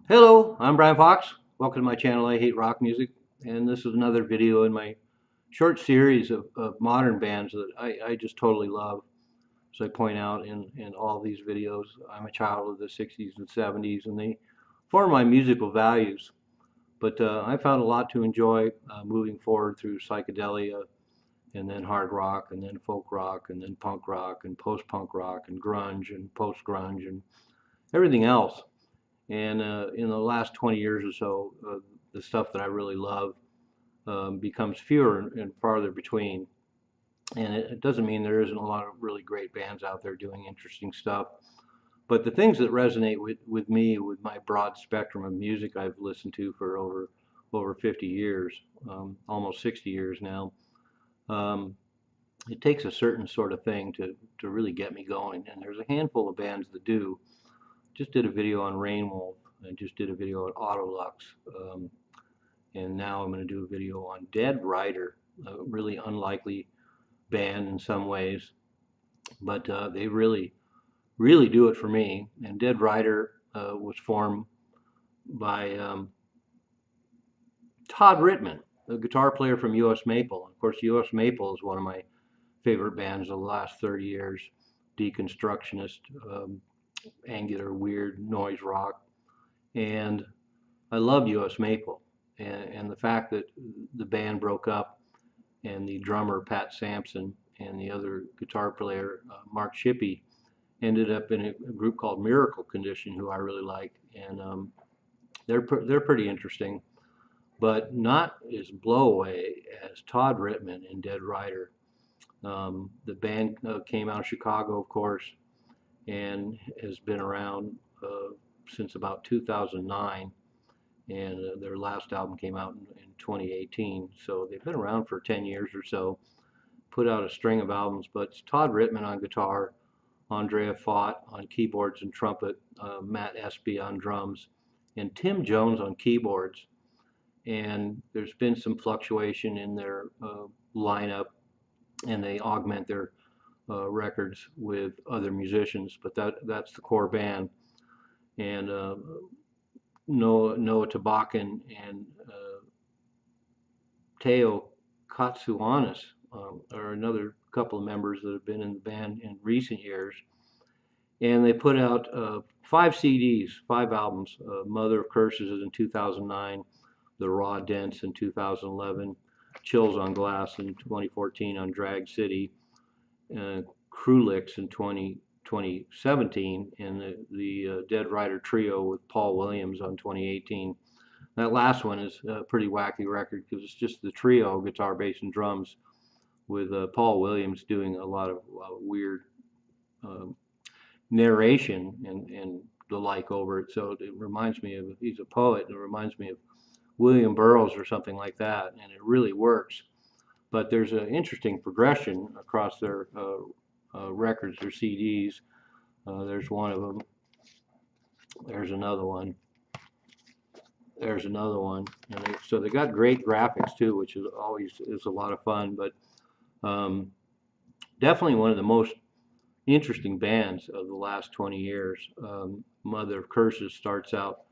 Hello, I'm Brian Fox. Welcome to my channel, I Hate Rock Music. And this is another video in my short series of modern bands that I just totally love. As I point out in all these videos, I'm a child of the 60s and 70s, and they form my musical values. But I found a lot to enjoy moving forward through psychedelia, and then hard rock, and then folk rock, and then punk rock, and post-punk rock, and grunge, and post-grunge, and everything else. And in the last 20 years or so, the stuff that I really love becomes fewer and farther between. And it doesn't mean there isn't a lot of really great bands out there doing interesting stuff. But the things that resonate with me, with my broad spectrum of music I've listened to for over 50 years, almost 60 years now, um, it takes a certain sort of thing to really get me going. And there's a handful of bands that do. Just did a video on Rainwolf. I just did a video on Autolux. And now I'm going to do a video on Dead Rider, a really unlikely band in some ways, but they really do it for me. And Dead Rider was formed by Todd Rittman, a guitar player from U.S. Maple. Of course, U.S. Maple is one of my favorite bands of the last 30 years. Deconstructionist, angular, weird noise rock. And I love U.S. Maple. And the fact that the band broke up and the drummer, Pat Sampson, and the other guitar player, Mark Shippey, ended up in a group called Miracle Condition, who I really like. And they're pretty interesting, but not as blowaway as Todd Rittman and Dead Rider. The band came out of Chicago, of course, and has been around since about 2009, and their last album came out in 2018. So they've been around for 10 years or so, put out a string of albums, but it's Todd Rittman on guitar, Andrea Fott on keyboards and trumpet, Matt Espy on drums, and Tim Jones on keyboards. And there's been some fluctuation in their lineup, and they augment their records with other musicians, but that's the core band. And Noah Tabakin and Teo Katsuanis are another couple of members that have been in the band in recent years. And they put out 5 CDs, 5 albums. Mother of Curses in 2009, The Raw Dents in 2011, Chills on Glass in 2014 on Drag City, Krulix in 2017, and the Dead Rider Trio with Paul Williams on 2018. That last one is a pretty wacky record because it's just the trio, guitar, bass, and drums, with Paul Williams doing a lot of weird narration and the like over it. So it reminds me of, he's a poet, and it reminds me of William Burroughs or something like that, and it really works. But there's an interesting progression across their records or CDs. There's one of them. There's another one. There's another one. And so they got great graphics too, which is always a lot of fun. But definitely one of the most interesting bands of the last 20 years. Mother of Curses starts out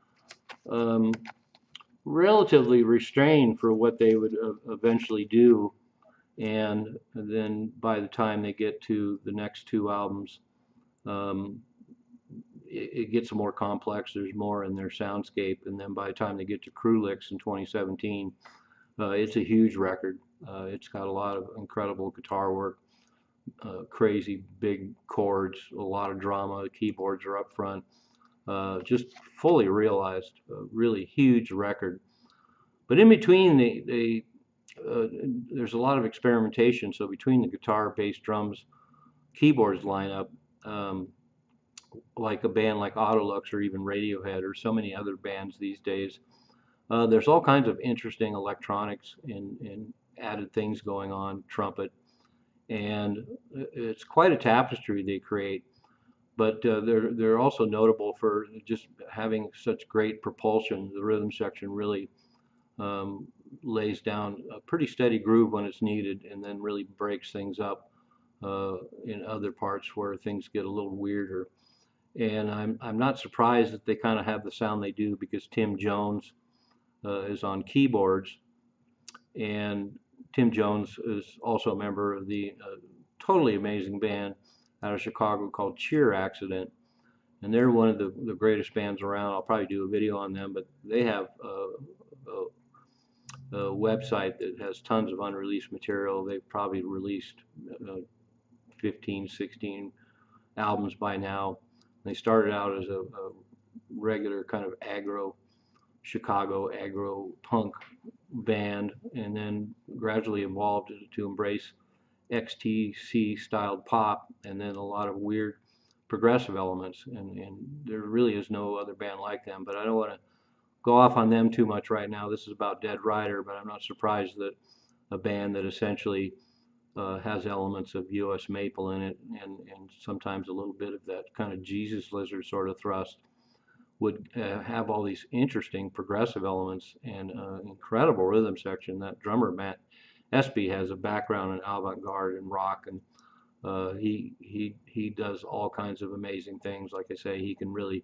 relatively restrained for what they would eventually do. And then by the time they get to the next 2 albums, it gets more complex. There's more in their soundscape. And then by the time they get to Krulix in 2017, it's a huge record. It's got a lot of incredible guitar work, crazy big chords, a lot of drama. The keyboards are up front. Just fully realized, really huge record. But in between, there's a lot of experimentation. So between the guitar, bass, drums, keyboards lineup, like a band like Autolux or even Radiohead or so many other bands these days, there's all kinds of interesting electronics and added things going on, trumpet, and it's quite a tapestry they create. But they're also notable for just having such great propulsion. The rhythm section really lays down a pretty steady groove when it's needed, and then really breaks things up in other parts where things get a little weirder. And I'm not surprised that they kind of have the sound they do, because Tim Jones is on keyboards, and Tim Jones is also a member of the totally amazing band out of Chicago called Cheer Accident, and they're one of the greatest bands around. I'll probably do a video on them, but they have a website that has tons of unreleased material. They've probably released uh, 15, 16 albums by now. They started out as a regular kind of Chicago aggro punk band, and then gradually evolved to embrace XTC styled pop, and then a lot of weird progressive elements. And there really is no other band like them. But I don't want to go off on them too much right now. This is about Dead Rider, but I'm not surprised that a band that essentially has elements of U.S. maple in it, and sometimes a little bit of that kind of Jesus Lizard sort of thrust, would have all these interesting progressive elements and incredible rhythm section. That drummer, Matt Espy, has a background in avant-garde and rock, and he does all kinds of amazing things. Like I say, he can really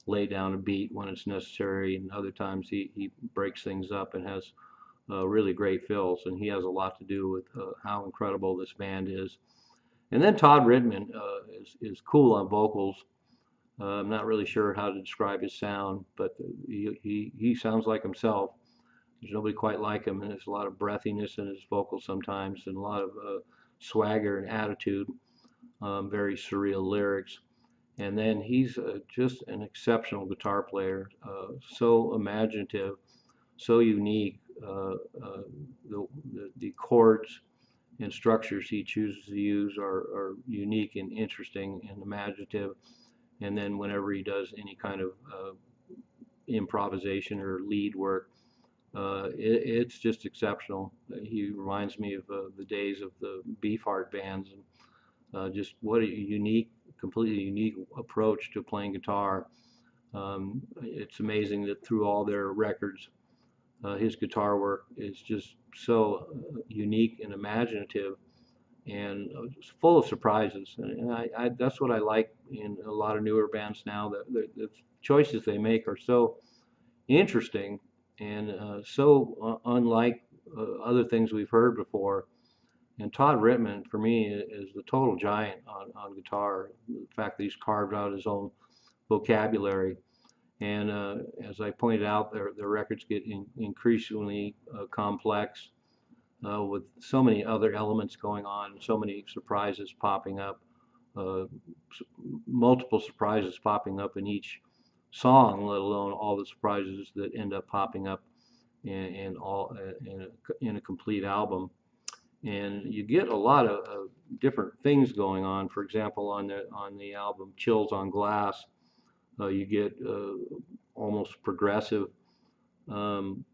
lay down a beat when it's necessary, and other times he breaks things up and has really great fills, and he has a lot to do with how incredible this band is. And then Todd Ritman is cool on vocals. I'm not really sure how to describe his sound, but he sounds like himself. There's nobody quite like him, and there's a lot of breathiness in his vocals sometimes, and a lot of swagger and attitude, very surreal lyrics. And then he's just an exceptional guitar player, so imaginative, so unique. The chords and structures he chooses to use are unique and interesting and imaginative. And then whenever he does any kind of improvisation or lead work, it's just exceptional. He reminds me of the days of the Beefheart bands, and just what a unique, completely unique approach to playing guitar. It's amazing that through all their records, his guitar work is just so unique and imaginative, and full of surprises. And that's what I like in a lot of newer bands now. That the choices they make are so interesting and so unlike other things we've heard before. And Todd Ritman, for me, is the total giant on guitar. The fact that he's carved out his own vocabulary. And as I pointed out, their records get increasingly complex, with so many other elements going on, so many surprises popping up, uh, multiple surprises popping up in each song, let alone all the surprises that end up popping up in a complete album. And you get a lot of different things going on. For example, on the album Chills on Glass, you get almost progressive um,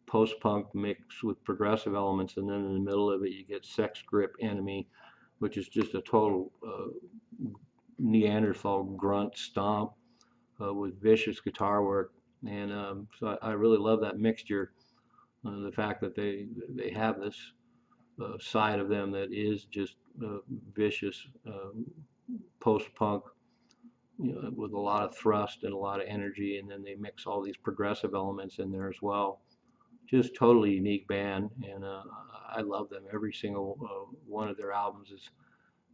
post-punk mixed with progressive elements, and then in the middle of it you get Sex Grip Enemy, which is just a total Neanderthal grunt stomp with vicious guitar work. And so I really love that mixture. The fact that they have this side of them that is just vicious post-punk, with a lot of thrust and a lot of energy, and then they mix all these progressive elements in there as well. Just totally unique band, and I love them. Every single one of their albums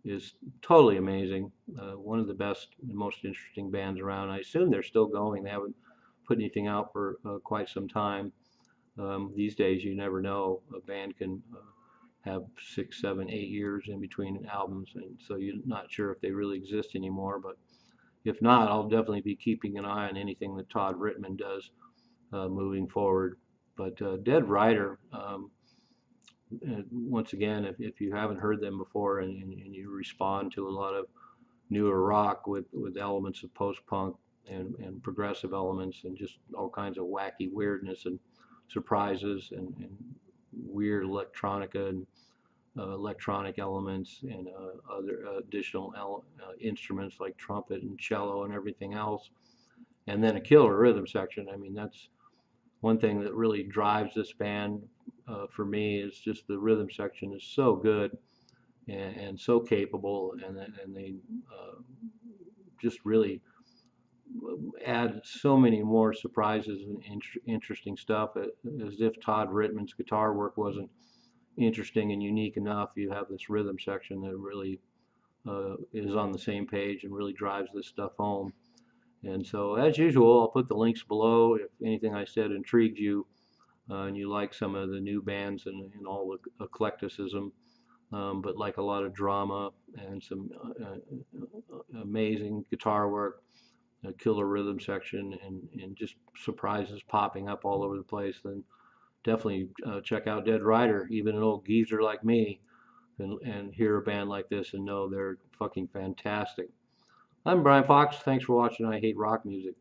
is totally amazing. One of the best and most interesting bands around. I assume they're still going. They haven't put anything out for quite some time. These days, you never know. A band can have 6, 7, 8 years in between albums, and so you're not sure if they really exist anymore. But if not, I'll definitely be keeping an eye on anything that Todd Ritman does moving forward. But Dead Rider, once again, if you haven't heard them before, and you respond to a lot of newer rock with elements of post-punk and progressive elements and just all kinds of wacky weirdness and surprises and weird electronica and electronic elements and other additional instruments like trumpet and cello and everything else, and then a killer rhythm section. I mean, that's one thing that really drives this band for me, is just the rhythm section is so good and so capable, and they just really add so many more surprises and interesting stuff. As if Todd Rittman's guitar work wasn't interesting and unique enough, you have this rhythm section that really is on the same page and really drives this stuff home. And so, as usual, I'll put the links below if anything I said intrigued you and you like some of the new bands and all the eclecticism, but like a lot of drama and some amazing guitar work, a killer rhythm section, and just surprises popping up all over the place, then definitely check out Dead Rider. Even an old geezer like me and hear a band like this and know they're fucking fantastic. I'm Brian Fox. Thanks for watching I Hate Rock Music.